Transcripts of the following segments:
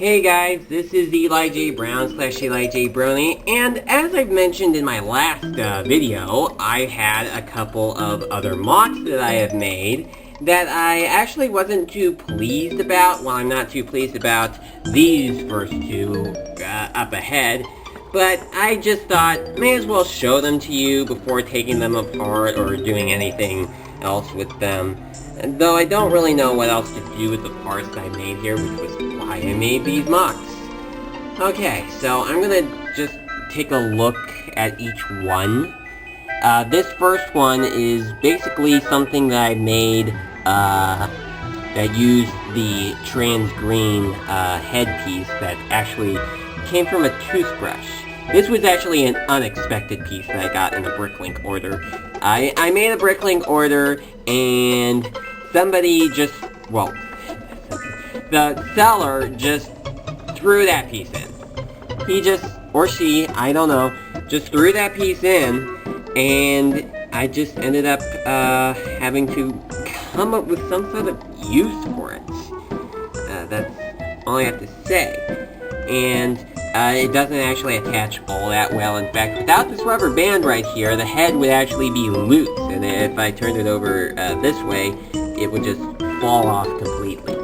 Hey guys, this is Eli J. Brown / Eli J. Brony, and as I've mentioned in my last video, I had a couple of other MOCs that I have made that I actually wasn't too pleased about. Well, I'm not too pleased about these first two up ahead, but I just thought, may as well show them to you before taking them apart or doing anything else with them. And though I don't really know what else to do with the parts that I made here, which was why I made these MOCs. Okay, so I'm gonna just take a look at each one. This first one is basically something that I made that used the trans green headpiece that actually came from a toothbrush. This was actually an unexpected piece that I got in a Bricklink order. I made a Bricklink order, and somebody just, well, the seller just threw that piece in. He just, or she, I don't know, just threw that piece in, and I just ended up having to come up with some sort of use for it. That's all I have to say. And it doesn't actually attach all that well. In fact, without this rubber band right here, the head would actually be loose, and if I turned it over this way, it would just fall off completely.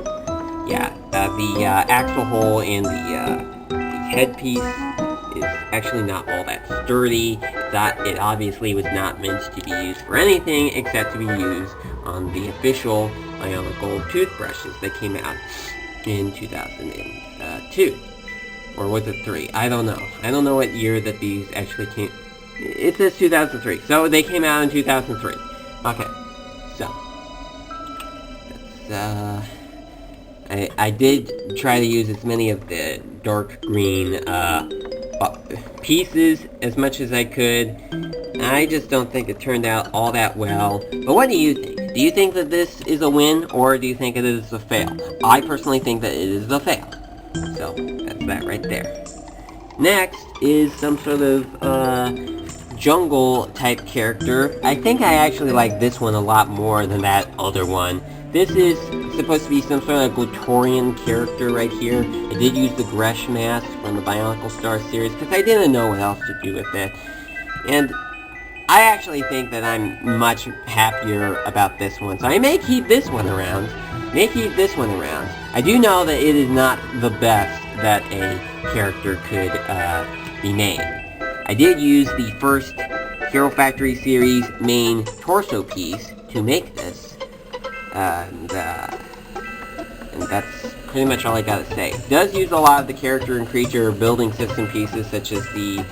Yeah, the axle hole in the headpiece is actually not all that sturdy. It obviously was not meant to be used for anything except to be used on the official Bionicle toothbrushes that came out in 2002. Or was it 3? I don't know. I don't know what year that these actually came. It says 2003. So they came out in 2003. Okay. So. That's, I did try to use as many of the dark green pieces as much as I could. I just don't think it turned out all that well. But what do you think? Do you think that this is a win, or do you think it is a fail? I personally think that it is a fail. So, that's that right there. Next is some sort of jungle type character. I think I actually like this one a lot more than that other one. This is supposed to be some sort of Glutorian character right here. I did use the Gresh mask from the Bionicle Star series because I didn't know what else to do with it. And I actually think that I'm much happier about this one. So I may keep this one around. I do know that it is not the best that a character could be made. I did use the first Hero Factory series main torso piece to make this. And that's pretty much all I gotta say. It does use a lot of the character and creature building system pieces, such as the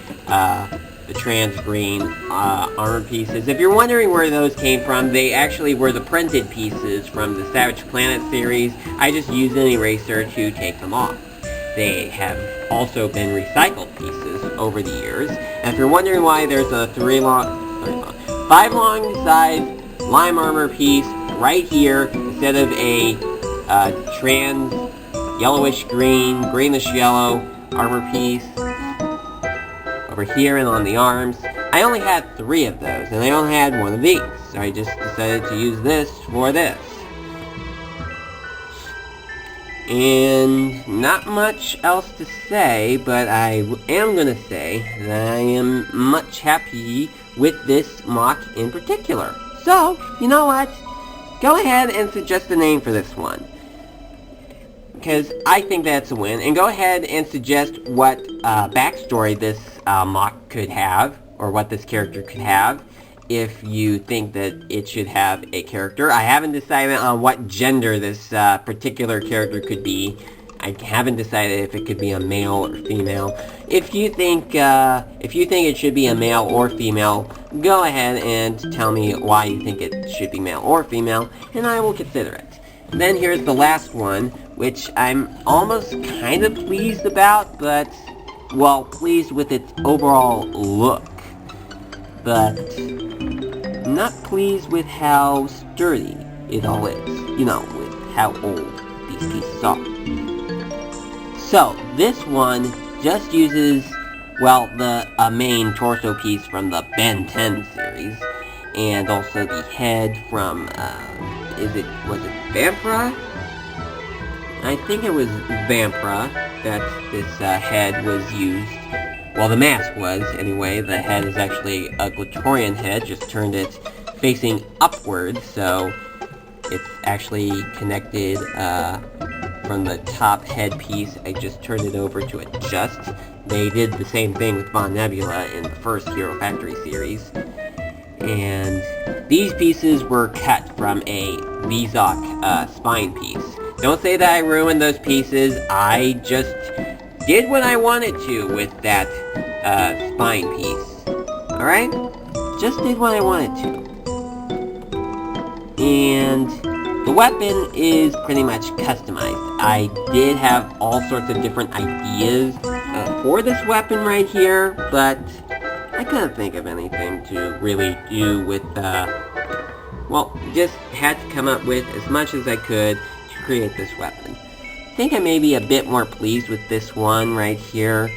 trans green armor pieces. If you're wondering where those came from, they actually were the printed pieces from the Savage Planet series. I just used an eraser to take them off. They have also been recycled pieces over the years. And if you're wondering why there's a 5 long size lime armor piece right here instead of a trans yellowish green, greenish yellow armor piece over here and on the arms. I only had 3 of those, and I only had 1 of these, so I just decided to use this for this. And not much else to say, but I am going to say that I am much happy with this MOC in particular. So, you know what? Go ahead and suggest a name for this one, because I think that's a win. And go ahead and suggest what backstory this MOC could have, or what this character could have, if you think that it should have a character. I haven't decided on what gender this particular character could be. I haven't decided if it could be a male or female. If you think it should be a male or female, go ahead and tell me why you think it should be male or female, and I will consider it. Then here's the last one, which I'm almost kind of pleased about, but, well, pleased with its overall look. But not pleased with how sturdy it all is. You know, with how old these pieces are. So, this one just uses, well, the main torso piece from the Ben 10 series, and also the head from, was it Vampira? I think it was Vampra that this head was used. Well, the mask was, anyway. The head is actually a Glatorian head, just turned it facing upward, so it's actually connected from the top headpiece. I just turned it over to adjust. They did the same thing with Von Nebula in the first Hero Factory series. And these pieces were cut from a Vizok spine piece. Don't say that I ruined those pieces. I just did what I wanted to with that spine piece. Alright? Just did what I wanted to. And the weapon is pretty much customized. I did have all sorts of different ideas for this weapon right here, but I couldn't think of anything to really do with, well, just had to come up with as much as I could to create this weapon. I think I may be a bit more pleased with this one right here,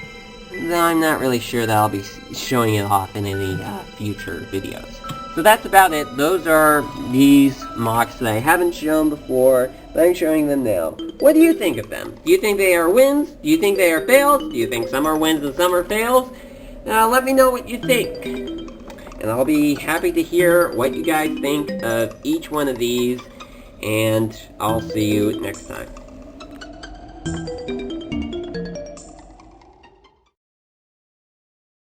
though I'm not really sure that I'll be showing it off in any future videos. So that's about it. Those are these MOCs that I haven't shown before, but I'm showing them now. What do you think of them? Do you think they are wins? Do you think they are fails? Do you think some are wins and some are fails? Let me know what you think. And I'll be happy to hear what you guys think of each one of these, and I'll see you next time.